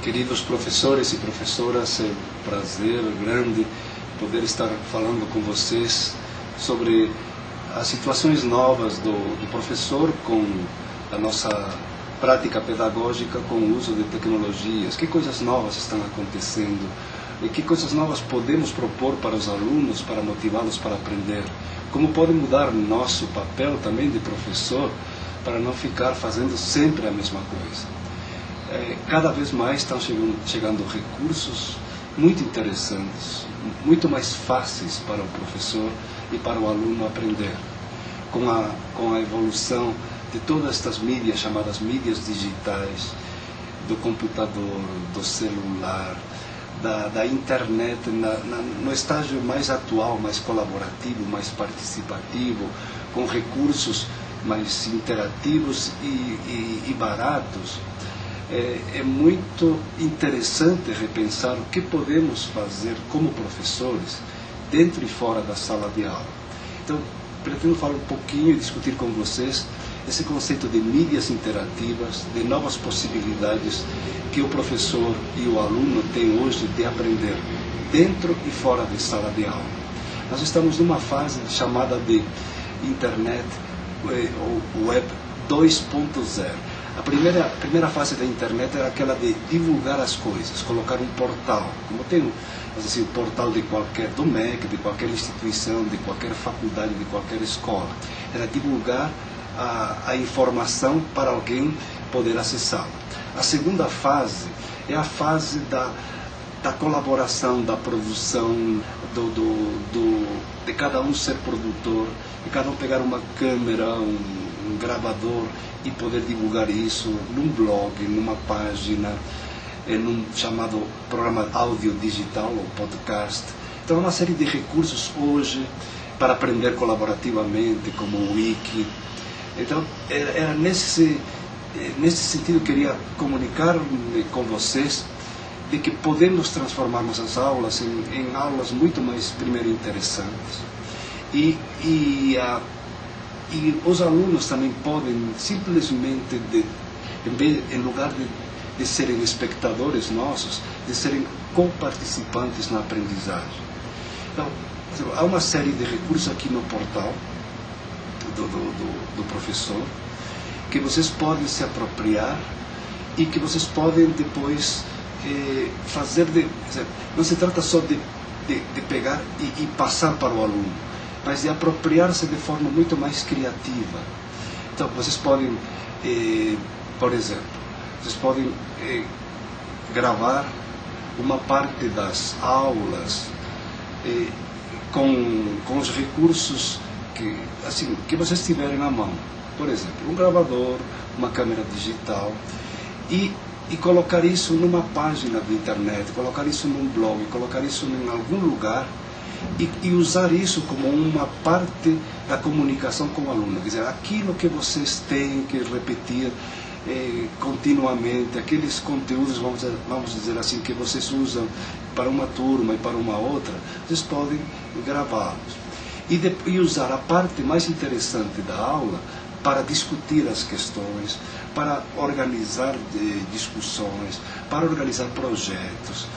Queridos professores e professoras, é um prazer grande poder estar falando com vocês sobre as situações novas do professor com a nossa prática pedagógica com o uso de tecnologias. Que coisas novas estão acontecendo e que coisas novas podemos propor para os alunos para motivá-los para aprender. Como pode mudar nosso papel também de professor para não ficar fazendo sempre a mesma coisa. Cada vez mais estão chegando recursos muito interessantes, muito mais fáceis para o professor e para o aluno aprender. Com a evolução de todas estas mídias, chamadas mídias digitais, do computador, do celular, da internet, no estágio mais atual, mais colaborativo, mais participativo, com recursos mais interativos e baratos, é muito interessante repensar o que podemos fazer como professores dentro e fora da sala de aula. Então, pretendo falar um pouquinho e discutir com vocês esse conceito de mídias interativas, de novas possibilidades que o professor e o aluno têm hoje de aprender dentro e fora da sala de aula. Nós estamos numa fase chamada de internet ou web 2.0. A primeira fase da internet era aquela de divulgar as coisas, colocar um portal, como tem assim, o portal do MEC, de qualquer instituição, de qualquer faculdade, de qualquer escola. Era divulgar a informação para alguém poder acessá-la. A segunda fase é a fase da colaboração, da produção, de cada um ser produtor, de cada um pegar uma câmera, um gravador e poder divulgar isso num blog, numa página, num chamado programa áudio digital ou podcast. Então, é uma série de recursos hoje para aprender colaborativamente, como o Wiki. Então, era nesse sentido que eu queria comunicar com vocês de que podemos transformar nossas aulas em aulas muito mais, primeiro, interessantes. E os alunos também podem simplesmente, em lugar de serem espectadores nossos, de serem coparticipantes na aprendizagem. Então, há uma série de recursos aqui no portal do professor que vocês podem se apropriar e que vocês podem depois fazer. Não se trata só de pegar e passar para o aluno, mas de apropriar-se de forma muito mais criativa. Então, vocês podem, por exemplo, vocês podem gravar uma parte das aulas com os recursos que vocês tiverem na mão. Por exemplo, um gravador, uma câmera digital, e colocar isso numa página de internet, colocar isso num blog, colocar isso em algum lugar, e usar isso como uma parte da comunicação com o aluno. Quer dizer, aquilo que vocês têm que repetir continuamente, aqueles conteúdos, vamos dizer assim, que vocês usam para uma turma e para uma outra, vocês podem gravá-los. E usar a parte mais interessante da aula para discutir as questões, para organizar discussões, para organizar projetos.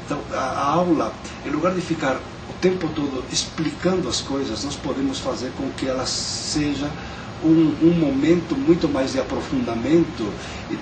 Então, a aula, em lugar de ficar o tempo todo explicando as coisas, nós podemos fazer com que ela seja um momento muito mais de aprofundamento,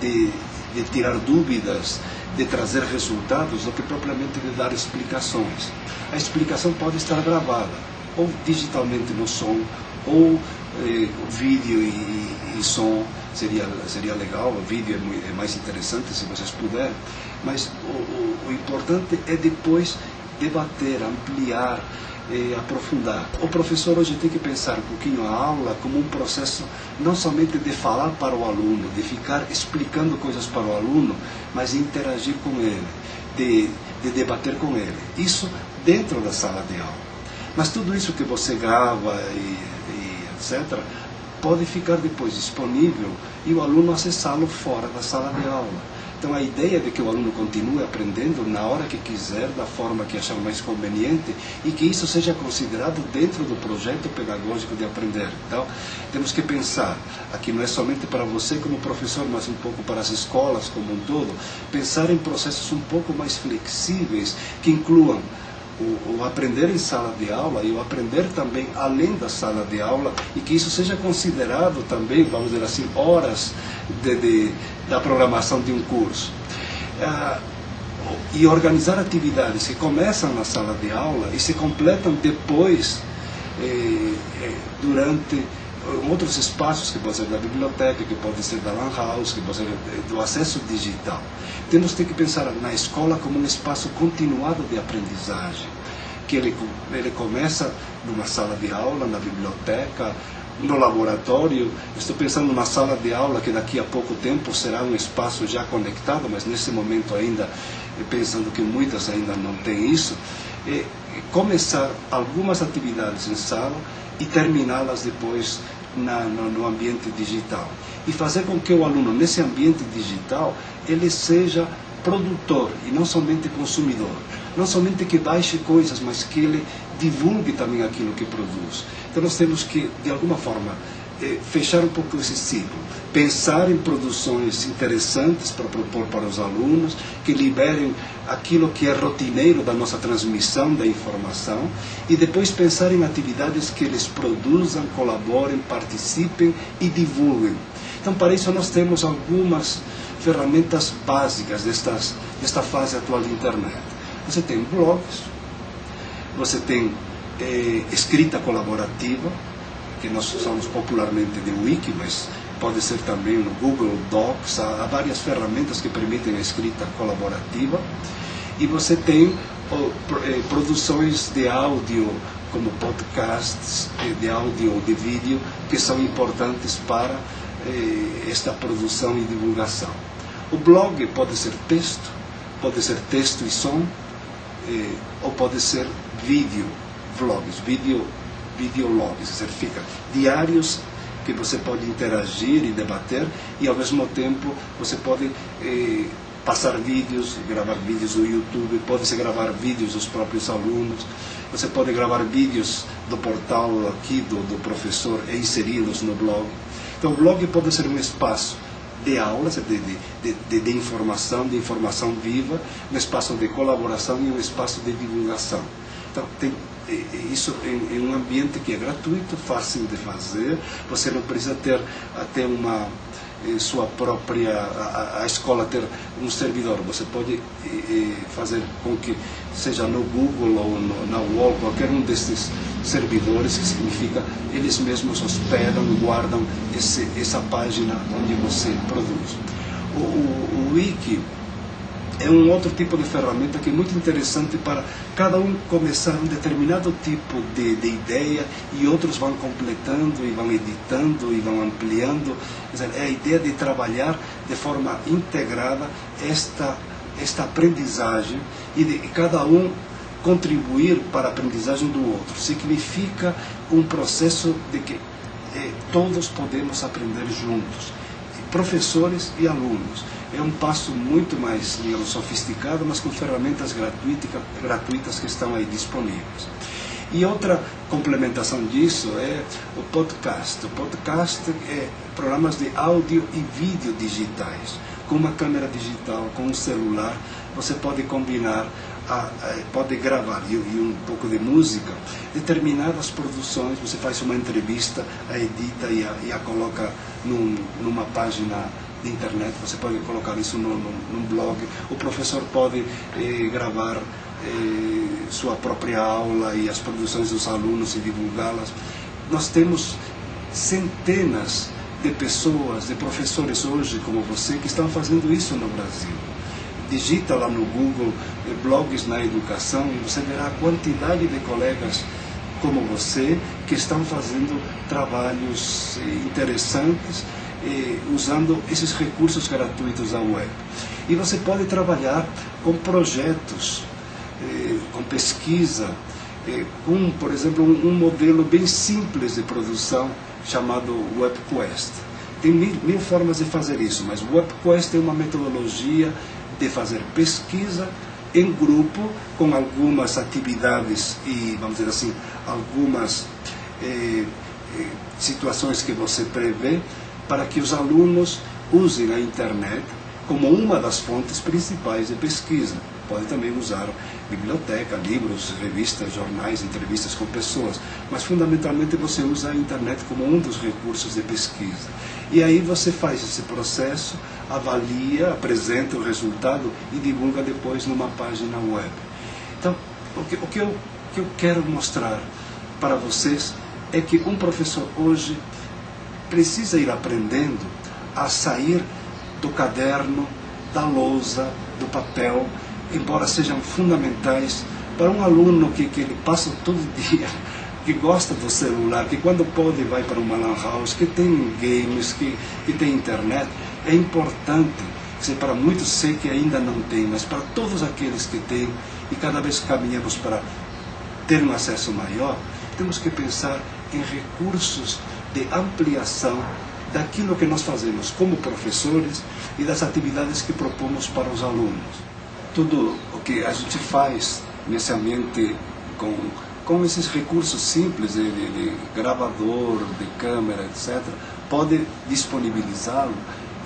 de tirar dúvidas, de trazer resultados, do que propriamente de dar explicações. A explicação pode estar gravada, ou digitalmente no som, ou vídeo e som seria legal. O vídeo é mais interessante se vocês puderem, mas o importante é depois debater, ampliar, aprofundar. O professor hoje tem que pensar um pouquinho a aula como um processo não somente de falar para o aluno, de ficar explicando coisas para o aluno, mas de interagir com ele, de debater com ele. Isso dentro da sala de aula. Mas tudo isso que você grava e etc., pode ficar depois disponível e o aluno acessá-lo fora da sala de aula. Então, Então a ideia de que o aluno continue aprendendo na hora que quiser, da forma que achar mais conveniente, e que isso seja considerado dentro do projeto pedagógico de aprender. Então temos que pensar, aqui não é somente para você como professor, mas um pouco para as escolas como um todo, pensar em processos um pouco mais flexíveis, que incluam o aprender em sala de aula e o aprender também além da sala de aula, e que isso seja considerado também, vamos dizer assim, horas da programação de um curso. E organizar atividades que começam na sala de aula e se completam depois, durante outros espaços, que pode ser da biblioteca, que pode ser da Lan House, que pode ser do acesso digital. Temos que pensar na escola como um espaço continuado de aprendizagem, que ele começa numa sala de aula, na biblioteca, no laboratório. Estou pensando numa sala de aula que daqui a pouco tempo será um espaço já conectado, mas nesse momento ainda, pensando que muitas ainda não têm isso, começar algumas atividades em sala e terminá-las depois no ambiente digital. E fazer com que o aluno, nesse ambiente digital, ele seja produtor e não somente consumidor. Não somente que baixe coisas, mas que ele divulgue também aquilo que produz. Então nós temos que, de alguma forma, fechar um pouco esse ciclo. Pensar em produções interessantes para propor para os alunos, que liberem aquilo que é rotineiro da nossa transmissão da informação, e depois pensar em atividades que eles produzam, colaborem, participem e divulguem. Então, para isso, nós temos algumas ferramentas básicas desta fase atual de internet. Você tem blogs, você tem escrita colaborativa, que nós usamos popularmente de Wiki, mas pode ser também no Google Docs. Há várias ferramentas que permitem a escrita colaborativa. E você tem produções de áudio, como podcasts, de áudio ou de vídeo, que são importantes para esta produção e divulgação. O blog pode ser texto e som, ou pode ser vídeo, vlogs, videologs, ou seja, fica diários que você pode interagir e debater, e ao mesmo tempo você pode passar vídeos, gravar vídeos no YouTube, pode-se gravar vídeos dos próprios alunos, você pode gravar vídeos do portal aqui do professor e inseri-los no blog. Então o blog pode ser um espaço de aulas, de informação viva, um espaço de colaboração e um espaço de divulgação. Então tem isso em um ambiente que é gratuito, fácil de fazer. Você não precisa ter até sua própria, a escola ter um servidor. Você pode fazer com que seja no Google ou na UOL, qualquer um desses servidores, que significa eles mesmos hospedam e guardam essa página onde você produz. O Wiki é um outro tipo de ferramenta que é muito interessante para cada um começar um determinado tipo de ideia, e outros vão completando e vão editando e vão ampliando. Quer dizer, é a ideia de trabalhar de forma integrada esta aprendizagem, e de cada um contribuir para a aprendizagem do outro. Significa um processo de que todos podemos aprender juntos, professores e alunos. É um passo muito mais, digamos, sofisticado, mas com ferramentas gratuitas que estão aí disponíveis. E outra complementação disso é o podcast. O podcast é programas de áudio e vídeo digitais. Com uma câmera digital, com um celular, você pode combinar, pode gravar e um pouco de música, determinadas produções. Você faz uma entrevista, a edita e a coloca numa página de internet. Você pode colocar isso num blog. O professor pode gravar sua própria aula e as produções dos alunos e divulgá-las. Nós temos centenas de pessoas, de professores hoje como você, que estão fazendo isso no Brasil. Digita lá no Google blogs na educação e você verá a quantidade de colegas como você que estão fazendo trabalhos interessantes, usando esses recursos gratuitos da web. E você pode trabalhar com projetos, com pesquisa, com, por exemplo, um modelo bem simples de produção chamado WebQuest. tem mil formas de fazer isso, mas o WebQuest é uma metodologia de fazer pesquisa em grupo, com algumas atividades e, vamos dizer assim, algumas situações que você prevê para que os alunos usem a internet como uma das fontes principais de pesquisa. Pode também usar biblioteca, livros, revistas, jornais, entrevistas com pessoas, mas fundamentalmente você usa a internet como um dos recursos de pesquisa. E aí você faz esse processo, avalia, apresenta o resultado e divulga depois numa página web. Então, o que eu quero mostrar para vocês é que um professor hoje precisa ir aprendendo a sair do caderno, da lousa, do papel, embora sejam fundamentais para um aluno que ele passa todo dia, que gosta do celular, que quando pode vai para uma lan house, que tem games, que tem internet. É importante, para muitos sei que ainda não tem, mas para todos aqueles que têm, e cada vez que caminhamos para ter um acesso maior, temos que pensar em recursos de ampliação daquilo que nós fazemos como professores e das atividades que propomos para os alunos. Tudo o que a gente faz nesse ambiente com esses recursos simples de gravador, de câmera, etc., pode disponibilizá-lo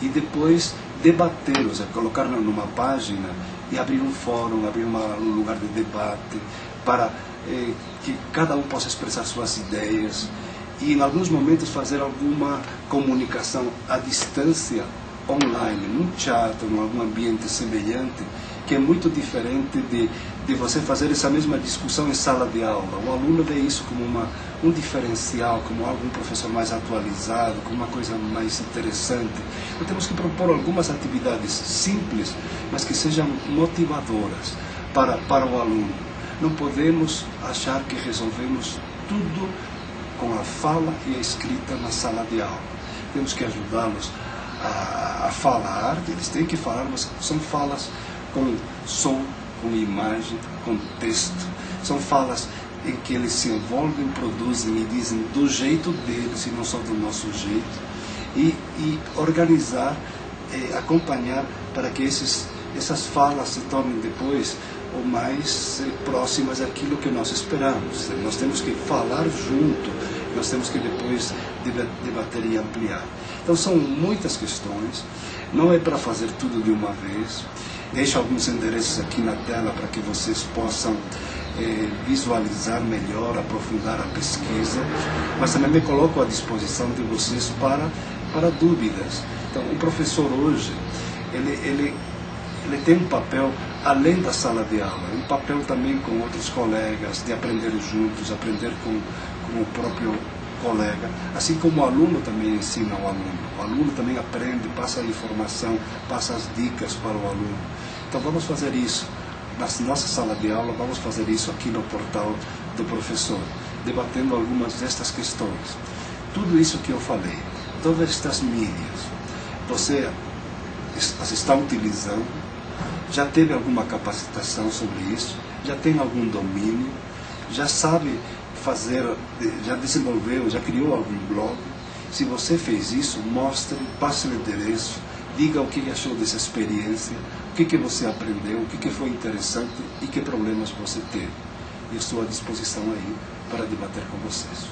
e depois debatê-los, colocar numa página e abrir um fórum, abrir um lugar de debate para que cada um possa expressar suas ideias e em alguns momentos fazer alguma comunicação à distância online, num chat, ou em algum ambiente semelhante, que é muito diferente de você fazer essa mesma discussão em sala de aula. O aluno vê isso como um diferencial, como algo, um professor mais atualizado, como uma coisa mais interessante. Então temos que propor algumas atividades simples, mas que sejam motivadoras para o aluno. Não podemos achar que resolvemos tudo com a fala e a escrita na sala de aula. Temos que ajudá-los a falar, eles têm que falar, mas são falas com som, com imagem, com texto. São falas em que eles se envolvem, produzem e dizem do jeito deles e não só do nosso jeito. E organizar, acompanhar para que essas falas se tornem depois ou mais próximas daquilo que nós esperamos. Nós temos que falar junto, nós temos que depois debater e ampliar. Então são muitas questões, não é para fazer tudo de uma vez. Deixo alguns endereços aqui na tela para que vocês possam visualizar melhor, aprofundar a pesquisa, mas também me coloco à disposição de vocês para dúvidas. Então, o professor hoje, ele tem um papel além da sala de aula, um papel também com outros colegas, de aprender juntos, aprender com o próprio colega, assim como o aluno também ensina ao aluno. O aluno também aprende, passa a informação, passa as dicas para o aluno. Então vamos fazer isso na nossa sala de aula, vamos fazer isso aqui no portal do professor, debatendo algumas destas questões. Tudo isso que eu falei, todas estas mídias, você as está utilizando, já teve alguma capacitação sobre isso, já tem algum domínio, já sabe fazer, já desenvolveu, já criou algum blog. Se você fez isso, mostre, passe o endereço, diga o que achou dessa experiência, o que você aprendeu, o que foi interessante e que problemas você teve. Eu estou à disposição aí para debater com vocês.